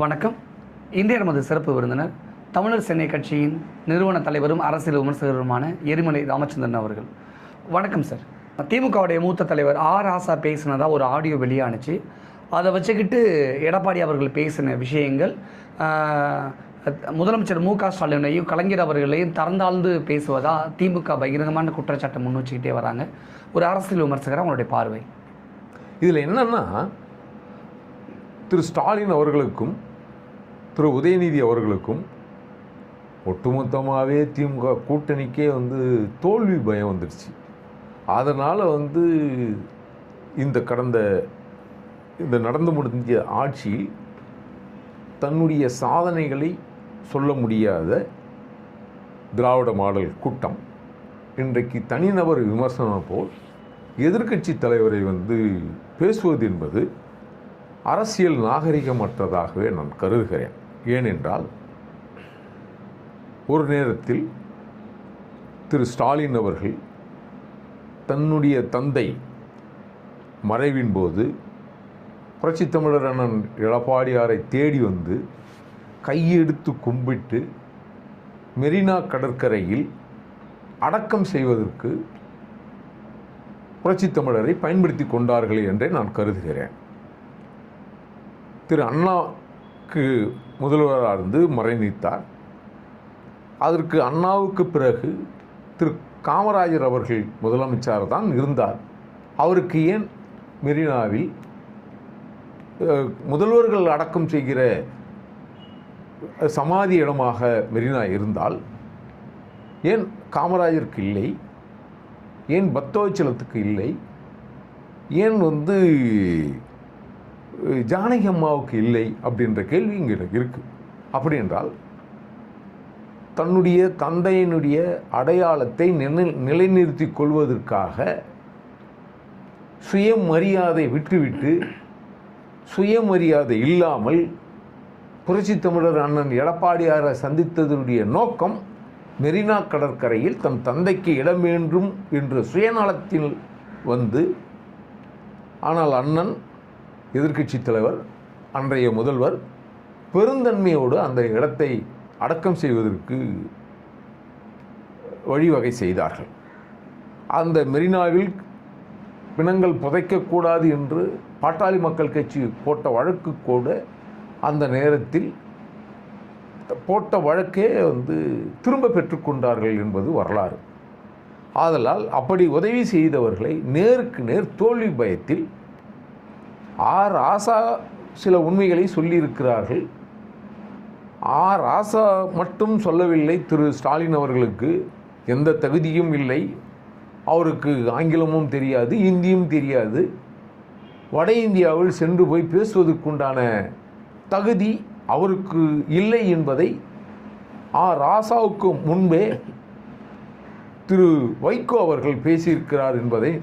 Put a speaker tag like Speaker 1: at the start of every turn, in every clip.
Speaker 1: வணக்கம். இன்றைய நமது சிறப்பு விருந்தினர் தமிழர் சென்னை கட்சியின் நிறுவன தலைவரும் அரசியல் விமர்சகருமான எரிமலை ராமச்சந்திரன் அவர்கள். வணக்கம் சார். திமுகவுடைய மூத்த தலைவர் ராசா பேசினதாக ஒரு ஆடியோ வெளியானுச்சு. அதை வச்சுக்கிட்டு எடப்பாடி அவர்கள் பேசின விஷயங்கள் முதலமைச்சர் மு.க.ஸ்டாலினையும் கலைஞர் அவர்களையும் தரந்தாழ்ந்து பேசுவதாக திமுக பகிரங்கமான குற்றச்சாட்டை முன் வச்சுக்கிட்டே வராங்க. ஒரு அரசியல் விமர்சகராக அவங்களுடைய பார்வை
Speaker 2: இதில் என்னன்னா, திரு ஸ்டாலின் அவர்களுக்கும் திரு உதயநிதி அவர்களுக்கும் ஒட்டுமொத்தமாகவே திமுக கூட்டணிக்கே தோல்வி பயம் வந்துடுச்சு. அதனால் இந்த நடந்து முடிஞ்ச ஆட்சியில் தன்னுடைய சாதனைகளை சொல்ல முடியாத திராவிட மாடல் கூட்டம் இன்றைக்கு தனிநபர் விமர்சனம் போல் எதிர்க்கட்சி தலைவரை பேசுவது என்பது அரசியல் நாகரிகமற்றதாகவே நான் கருதுகிறேன். ஏனென்றால் ஒரு நேரத்தில் திரு ஸ்டாலின் அவர்கள் தன்னுடைய தந்தை மறைவின் போது புரட்சித் தமிழர் அண்ணன் எடப்பாடியாரை தேடி கையெடுத்து கும்பிட்டு மெரினா கடற்கரையில் அடக்கம் செய்வதற்கு புரட்சித் தமிழரை பயன்படுத்தி கொண்டார்கள் என்றே நான் கருதுகிறேன். திரு அண்ணாவுக்கு முதல்வராக இருந்து மறைநீத்தார். அதற்கு அண்ணாவுக்கு பிறகு திரு காமராஜர் அவர்கள் முதலமைச்சர் தான் இருந்தார். அவருக்கு ஏன் மெரினாவில் முதல்வர்கள் அடக்கம் செய்கிற சமாதி இடமாக மெரினா இருந்தால் ஏன் காமராஜருக்கு இல்லை, ஏன் பக்தவச்சலத்துக்கு இல்லை, ஏன் ஜானகி அம்மாவுக்கு இல்லை அப்படின்ற கேள்வி இங்கே இருக்குது. அப்படி என்றால் தன்னுடைய தந்தையினுடைய அடையாளத்தை நிலைநிறுத்திக் கொள்வதற்காக சுயமரியாதை விட்டுவிட்டு சுயமரியாதை இல்லாமல் புரட்சித் தமிழர் அண்ணன் எடப்பாடியாரை சந்தித்ததனுடைய நோக்கம் மெரினா கடற்கரையில் தன் தந்தைக்கு இடம் வேண்டும் என்ற சுயநலத்தில் ஆனால் அண்ணன் எதிர்க்கட்சி தலைவர் அன்றைய முதல்வர் பெருந்தன்மையோடு அந்த இடத்தை அடக்கம் செய்வதற்கு வழிவகை செய்தார்கள். அந்த மெரினாவில் பிணங்கள் புதைக்கக்கூடாது என்று பாட்டாளி மக்கள் கட்சி போட்ட வழக்கு கூட அந்த நேரத்தில் போட்ட வழக்கே திரும்ப பெற்றுக்கொண்டார்கள் என்பது வரலாறு. ஆதலால் அப்படி உதவி செய்தவர்களை நேருக்கு நேர் தோல்வி பயத்தில் ராசா சில உண்மைகளை சொல்லியிருக்கிறார்கள். ராசா மட்டும் சொல்லவில்லை. திரு ஸ்டாலின் அவர்களுக்கு எந்த தகுதியும் இல்லை, அவருக்கு ஆங்கிலமும் தெரியாது, இந்தியும் தெரியாது, வட இந்தியாவில் சென்று போய் பேசுவதற்குண்டான தகுதி அவருக்கு இல்லை என்பதை ராசாவுக்கு முன்பே திரு வைகோ அவர்கள் பேசியிருக்கிறார் என்பதை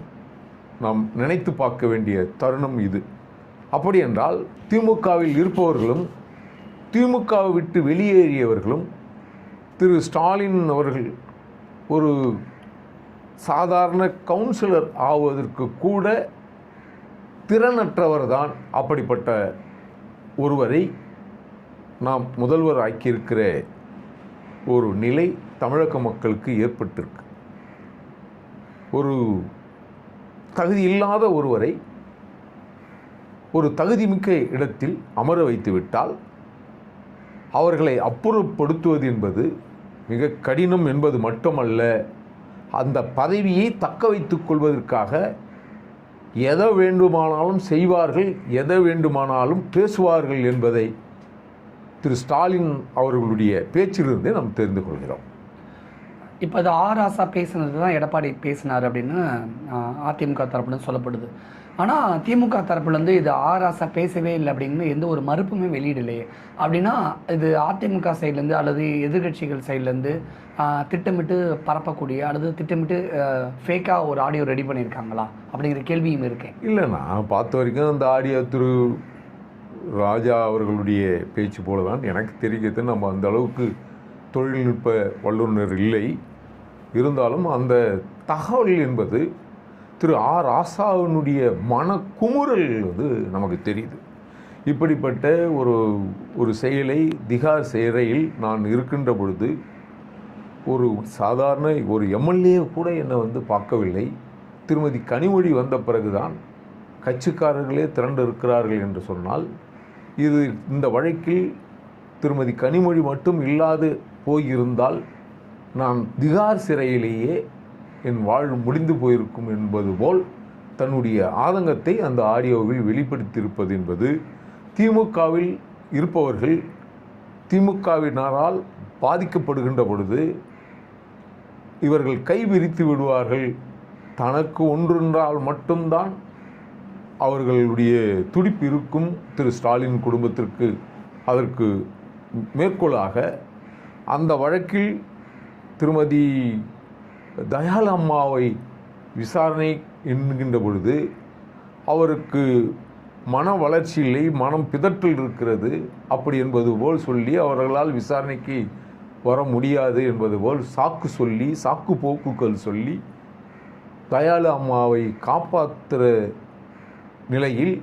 Speaker 2: நாம் நினைத்து பார்க்க வேண்டிய தருணம் இது. அப்படி என்றால் திமுகவில் இருப்பவர்களும் திமுகவை விட்டு வெளியேறியவர்களும் திரு ஸ்டாலின் அவர்கள் ஒரு சாதாரண கவுன்சிலர் ஆவதற்கு கூட திறனற்றவர் தான். அப்படிப்பட்ட ஒருவரை நாம் முதல்வர் ஆக்கியிருக்கிற ஒரு நிலை தமிழக மக்களுக்கு ஏற்பட்டிருக்கு. ஒரு தகுதி இல்லாத ஒருவரை ஒரு தகுதிமிக்க இடத்தில் அமர வைத்து விட்டால் அவர்களை அப்புறப்படுத்துவது என்பது மிக கடினம் என்பது மட்டுமல்ல, அந்த பதவியை தக்க வைத்துக் கொள்வதற்காக எதை வேண்டுமானாலும் செய்வார்கள், எதை வேண்டுமானாலும் பேசுவார்கள் என்பதை திரு ஸ்டாலின் அவர்களுடைய பேச்சிலிருந்தே நாம் தெரிந்து கொள்கிறோம்.
Speaker 1: இப்போ அது ராசா பேசுனது தான் எடப்பாடி பேசினார் அப்படின்னு அதிமுக தரப்புலேருந்து சொல்லப்படுது. ஆனால் திமுக தரப்புலேருந்து இது ராசா பேசவே இல்லை அப்படின்னு எந்த ஒரு மறுப்புமே வெளியிடலையே. அப்படின்னா இது அதிமுக சைட்லேருந்து அல்லது எதிர்கட்சிகள் சைட்லேருந்து திட்டமிட்டு பரப்பக்கூடிய அல்லது திட்டமிட்டு ஃபேக்காக ஒரு ஆடியோ ரெடி பண்ணியிருக்காங்களா அப்படிங்கிற கேள்வியும் இருக்கேன்.
Speaker 2: இல்லை, நான் பார்த்த வரைக்கும் அந்த ஆடியோ திரு ராஜா அவர்களுடைய பேச்சு போல தான் எனக்கு தெரிகிறது. நம்ம அந்த அளவுக்கு தொழில்நுட்ப வல்லுநர் இல்லை. இருந்தாலும் அந்த தகவல் என்பது திரு ராசாவினுடைய மனக்குமுறல் நமக்கு தெரியுது. இப்படிப்பட்ட ஒரு ஒரு செயலை திகார் சிறையில் நான் இருக்கின்ற பொழுது ஒரு சாதாரண ஒரு எம்எல்ஏ கூட என்னை வந்து பார்க்கவில்லை. திருமதி கனிமொழி வந்த பிறகுதான் கட்சிக்காரர்களே திரண்டு இருக்கிறார்கள் என்று சொன்னால், இது இந்த வழக்கில் திருமதி கனிமொழி மட்டும் இல்லாது போயிருந்தால் நான் திகார் சிறையிலேயே என் வாழ்வு முடிந்து போயிருக்கும் என்பது போல் தன்னுடைய ஆதங்கத்தை அந்த ஆடியோவில் வெளிப்படுத்தியிருப்பது என்பது திமுகவில் இருப்பவர்கள் திமுகவினரால் பாதிக்கப்படுகின்ற பொழுது இவர்கள் கை விரித்து விடுவார்கள். தனக்கு ஒன்றென்றால் மட்டும்தான் அவர்களுடைய துடிப்பு இருக்கும். திரு ஸ்டாலின் குடும்பத்திற்கு அதற்கு மேற்கோளாக அந்த வழக்கில் திருமதி தயாளு அம்மாவை விசாரணை என்கின்ற பொழுது அவருக்கு மன வளர்ச்சி இல்லை, மனம் பிதற்றல் இருக்கிறது, அப்படி என்பது போல் சொல்லி அவர்களால் விசாரணைக்கு வர முடியாது என்பது போல் சாக்கு சொல்லி, சாக்கு போக்குகள் சொல்லி தயாளு அம்மாவை காப்பாற்றுற நிலையில்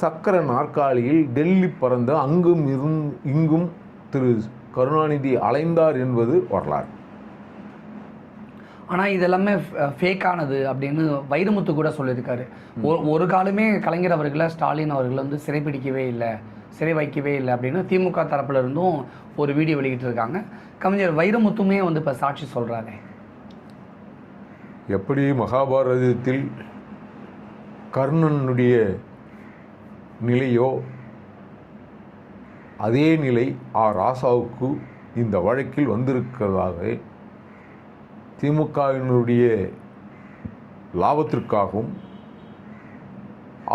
Speaker 2: சக்கர நாற்காலியில் டெல்லி பறந்த அங்கும் இங்கும் திரு கருணாநிதி அலைந்தார் என்பது வரலாறு.
Speaker 1: ஆனால் இதெல்லாமே ஃபேக்கானது அப்படின்னு வைரமுத்து கூட சொல்லியிருக்காரு. ஒரு காலமே கலைஞர் அவர்களை ஸ்டாலின் அவர்களை வந்து சிறைப்பிடிக்கவே இல்லை, சிறை வைக்கவே இல்லை அப்படின்னு திமுக தரப்புல இருந்தும் ஒரு வீடியோ வெளியிட்டிருக்காங்க. கவிஞர் வைரமுத்துமே வந்து இப்போ சாட்சி சொல்கிறாரு.
Speaker 2: எப்படி மகாபாரதத்தில் கர்ணனுடைய நிலையோ அதே நிலை ராசாவுக்கு இந்த வழக்கில் வந்திருக்கிறதாக திமுகவினுடைய லாபத்திற்காகவும்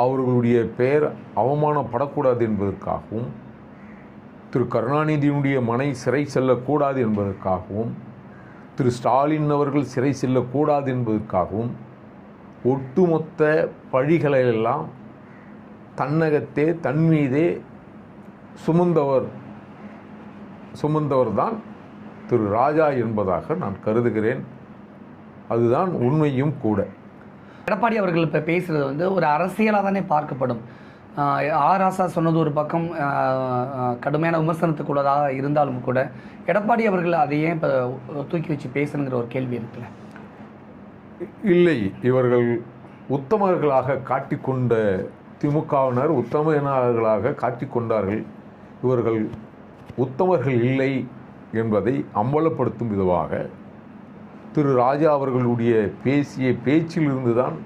Speaker 2: அவர்களுடைய பெயர் அவமானப்படக்கூடாது என்பதற்காகவும் திரு கருணாநிதியினுடைய மனை சிறை செல்லக்கூடாது என்பதற்காகவும் திரு ஸ்டாலின் அவர்கள் சிறை செல்லக்கூடாது என்பதற்காகவும் ஒட்டுமொத்த பழிகளெல்லாம் தன்னகத்தே தன் மீதே சுமந்தவர் தான் திரு ராஜா என்பதாக நான் கருதுகிறேன். அதுதான் உண்மையும் கூட.
Speaker 1: எடப்பாடி அவர்கள் இப்போ பேசுகிறது வந்து ஒரு அரசியலாக தானே பார்க்கப்படும். ராசா சொன்னது ஒரு பக்கம் கடுமையான விமர்சனத்துக்குள்ளதாக இருந்தாலும் கூட எடப்பாடி அவர்கள் அதையே இப்போ தூக்கி வச்சு பேசணுங்கிற ஒரு கேள்வி இருக்குல்ல.
Speaker 2: இல்லை, இவர்கள் உத்தமர்களாக காட்டிக்கொண்ட திமுகவினர் உத்தமர்களாக காட்டிக்கொண்டார்கள். இவர்கள் உத்தமர்கள் இல்லை என்பதை அம்பலப்படுத்தும் விதமாக திரு ராஜா அவர்களுடைய பேசிய பேச்சிலிருந்து தான்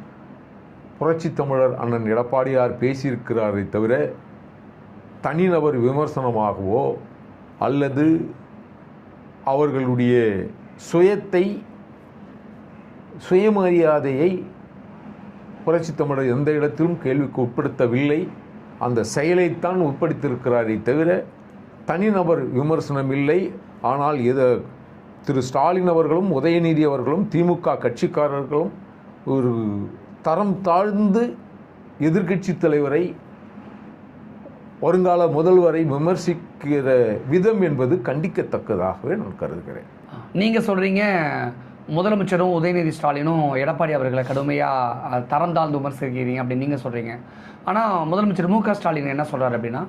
Speaker 2: புரட்சி தமிழர் அண்ணன் எடப்பாடியார் பேசியிருக்கிறாரை தவிர தனிநபர் விமர்சனமாகவோ அல்லது அவர்களுடைய சுயமரியாதையை புரட்சி தமிழர் எந்த இடத்திலும் கேள்விக்கு உட்படுத்தவில்லை. அந்த செயலைத்தான் உட்படுத்தியிருக்கிறாரை தவிர தனிநபர் விமர்சனம் இல்லை. ஆனால் திரு ஸ்டாலின் அவர்களும் உதயநிதி அவர்களும் திமுக கட்சிக்காரர்களும் ஒரு தரம் தாழ்ந்து எதிர்க்கட்சி தலைவரை வருங்கால முதல்வரை விமர்சிக்கிற விதம் என்பது கண்டிக்கத்தக்கதாகவே நான் கருதுகிறேன்.
Speaker 1: நீங்கள் சொல்கிறீங்க முதலமைச்சரும் உதயநிதி ஸ்டாலினும் எடப்பாடி அவர்களை கடுமையாக தரம் தாழ்ந்து விமர்சிக்கிறீங்க அப்படின்னு நீங்கள் சொல்கிறீங்க. ஆனால் முதலமைச்சர் மு க ஸ்டாலின் என்ன சொல்கிறார் அப்படின்னா,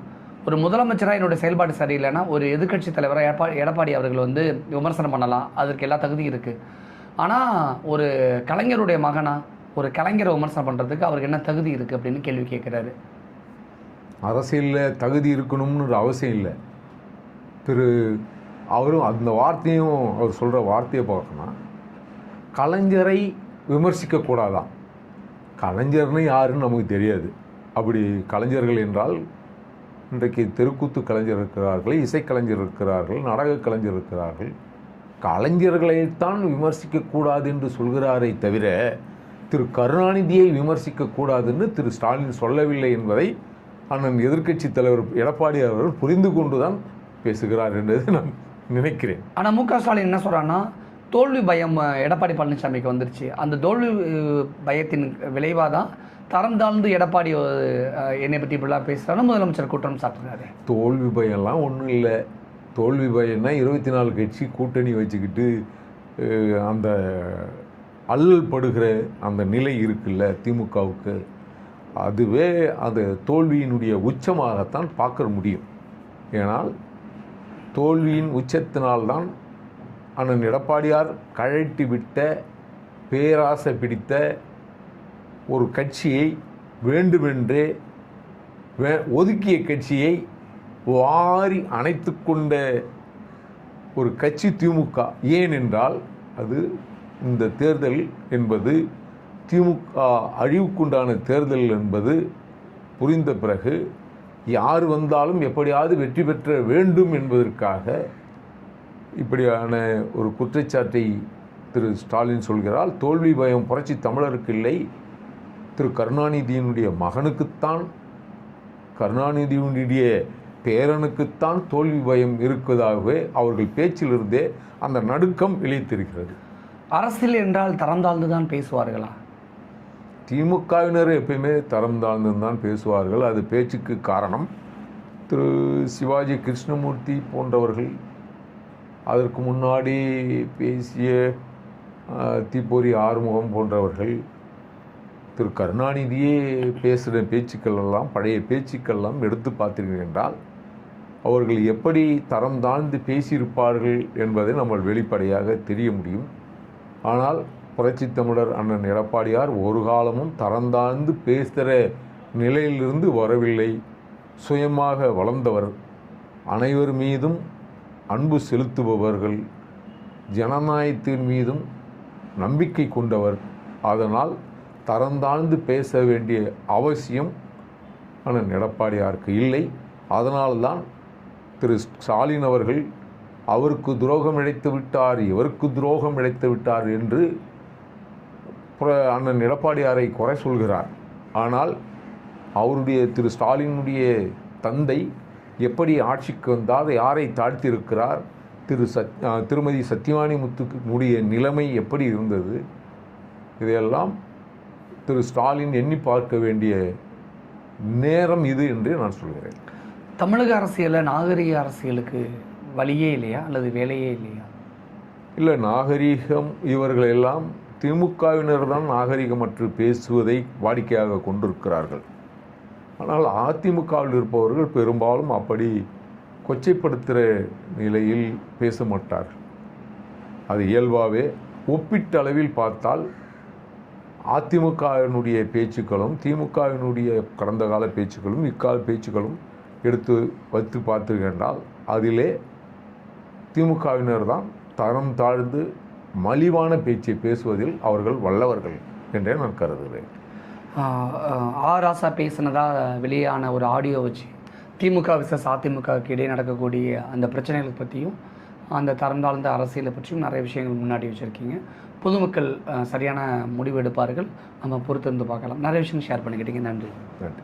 Speaker 1: ஒரு முதலமைச்சராக என்னுடைய செயல்பாடு சரியில்லைன்னா ஒரு எதிர்க்கட்சி தலைவராக எடப்பாடி அவர்கள் வந்து விமர்சனம் பண்ணலாம், அதற்கு எல்லா தகுதியும் இருக்குது. ஆனால் ஒரு கலைஞருடைய மகனா ஒரு கலைஞரை விமர்சனம் பண்ணுறதுக்கு அவருக்கு என்ன தகுதி இருக்குது அப்படின்னு கேள்வி கேட்குறாரு.
Speaker 2: அரசியலில் தகுதி இருக்கணும்னு அவசியம் இல்லை. அவரும் அந்த வார்த்தையும் அவர் சொல்கிற வார்த்தையை பார்க்கணும். கலைஞரை விமர்சிக்கக்கூடாதான். கலைஞர்னு யாருன்னு நமக்கு தெரியாது. அப்படி கலைஞர்கள் என்றால் இன்றைக்கு தெருக்கூத்து கலைஞர் இருக்கிறார்கள், இசைக்கலைஞர் இருக்கிறார்கள், நாடக கலைஞர் இருக்கிறார்கள். கலைஞர்களைத்தான் விமர்சிக்கக்கூடாது என்று சொல்கிறாரை தவிர திரு கருணாநிதியை விமர்சிக்கக்கூடாதுன்னு திரு ஸ்டாலின் சொல்லவில்லை என்பதை அண்ணன் எதிர்க்கட்சி தலைவர் எடப்பாடி அவர்கள் புரிந்து கொண்டு தான் பேசுகிறார் என்றது நான் நினைக்கிறேன்.
Speaker 1: ஆனால் மு க ஸ்டாலின் என்ன சொல்கிறான்னா, தோல்வி பயம் எடப்பாடி பழனிசாமிக்கு வந்துருச்சு. அந்த தோல்வி பயத்தின் விளைவாக தான் தரம் தாழ்ந்து எடப்பாடி என்னை பற்றி இப்படிலாம் பேசுகிறான்னு முதலமைச்சர் குற்றம் சாட்டுறாரு.
Speaker 2: தோல்வி பயம்லாம் ஒன்றும் இல்லை. தோல்வி பயம்னா 24 கட்சி கூட்டணி வச்சுக்கிட்டு அந்த அல்லல் படுகிற அந்த நிலை இருக்குல்ல திமுகவுக்கு, அதுவே அந்த தோல்வியினுடைய உச்சமாகத்தான் பார்க்க முடியும். ஏனால் தோல்வியின் உச்சத்தினால்தான் அண்ணன் எடப்பாடியார் கழட்டி விட்ட பேராசை பிடித்த ஒரு கட்சியை வேண்டுமென்றே ஒதுக்கிய கட்சியை வாரி அணைத்து கொண்ட ஒரு கட்சி திமுக. ஏனென்றால் அது இந்த தேர்தல் என்பது திமுக அழிவுக்குண்டான தேர்தல் என்பது புரிந்த பிறகு யார் வந்தாலும் எப்படியாவது வெற்றி பெற்ற வேண்டும் என்பதற்காக இப்படியான ஒரு குற்றச்சாட்டை திரு ஸ்டாலின் சொல்கிறார். தோல்வி பயம் புரட்சி தமிழருக்கு இல்லை, திரு கருணாநிதியினுடைய மகனுக்குத்தான், கருணாநிதியினுடைய பேரனுக்குத்தான் தோல்வி பயம் இருப்பதாகவே அவர்கள் பேச்சிலிருந்தே அந்த நடுக்கம் இழைத்திருக்கிறது.
Speaker 1: அரசியல் என்றால் தரம் தாழ்ந்து தான் பேசுவார்களா?
Speaker 2: திமுகவினர் எப்பயுமே தரம் தாழ்ந்து தான் பேசுவார்கள். அது பேச்சுக்கு காரணம் திரு சிவாஜி கிருஷ்ணமூர்த்தி போன்றவர்கள், அதற்கு முன்னாடி பேசிய தீப்பொறி ஆறுமுகம் போன்றவர்கள், திரு கருணாநிதியே பேசுகிற பேச்சுக்கள் எல்லாம் பழைய பேச்சுக்கள்லாம் எடுத்து பார்த்தீர்கள் என்றால் அவர்கள் எப்படி தரம் தாழ்ந்து பேசியிருப்பார்கள் என்பதை நம்ம வெளிப்படையாக தெரிய முடியும். ஆனால் புரட்சி தமிழர் அண்ணன் எடப்பாடியார் ஒரு காலமும் தரம் தாழ்ந்து பேசுகிற நிலையிலிருந்து வரவில்லை. சுயமாக வளர்ந்தவர், அனைவர் மீதும் அன்பு செலுத்துபவர்கள், ஜனநாயகத்தின் மீதும் நம்பிக்கை கொண்டவர். அதனால் தரந்தாழ்ந்து பேச வேண்டிய அவசியம் அண்ணன் எடப்பாடியாருக்கு இல்லை. அதனால்தான் திரு ஸ்டாலின் அவர்கள் அவருக்கு துரோகம் இழைத்து விட்டார், இவருக்கு துரோகம் இழைத்து விட்டார் என்று அண்ணன் எடப்பாடியாரை குறை சொல்கிறார். ஆனால் அவருடைய திரு ஸ்டாலினுடைய தந்தை எப்படி ஆட்சிக்கு வந்தால் யாரை தாழ்த்தியிருக்கிறார், திருமதி சத்யவாணி முத்துக்கு நிலைமை எப்படி இருந்தது, இதையெல்லாம் திரு ஸ்டாலின் எண்ணி பார்க்க வேண்டிய நேரம் இது என்று நான் சொல்கிறேன்.
Speaker 1: தமிழக அரசியலில் நாகரிக அரசியலுக்கு வழியே இல்லையா அல்லது வேலையே இல்லையா?
Speaker 2: இல்லை, நாகரிகம் இவர்களெல்லாம் திமுகவினர் தான் நாகரிகமற்று பேசுவதை வாடிக்கையாக கொண்டிருக்கிறார்கள். ஆனால் அதிமுகவில் இருப்பவர்கள் பெரும்பாலும் அப்படி கொச்சைப்படுத்துகிற நிலையில் பேச மாட்டார்கள். அது இயல்பாகவே ஒப்பீட்டளவில் பார்த்தால் அதிமுகவினுடைய பேச்சுக்களும் திமுகவினுடைய கடந்த கால பேச்சுக்களும் இக்கால பேச்சுக்களும் எடுத்து வைத்து பார்த்துக்கின்றால் அதிலே திமுகவினர் தான் தரம் தாழ்ந்து மலிவான பேச்சை பேசுவதில் அவர்கள் வல்லவர்கள் என்றே நான் கருதுகிறேன்.
Speaker 1: ராசா பேசினதா வெளியான ஒரு ஆடியோ வச்சு திமுக விசஸ் அதிமுகவுக்கு இடையே நடக்கக்கூடிய அந்த பிரச்சனைகளை பற்றியும் அந்த தரம் தாழ்ந்த அரசியலை பற்றியும் நிறைய விஷயங்கள் முன்னாடி வச்சுருக்கீங்க. பொதுமக்கள் சரியான முடிவு எடுப்பார்கள், நம்ம பொறுத்திருந்து பார்க்கலாம். நிறைய விஷயம் ஷேர் பண்ணிக்கிட்டீங்க. நன்றி.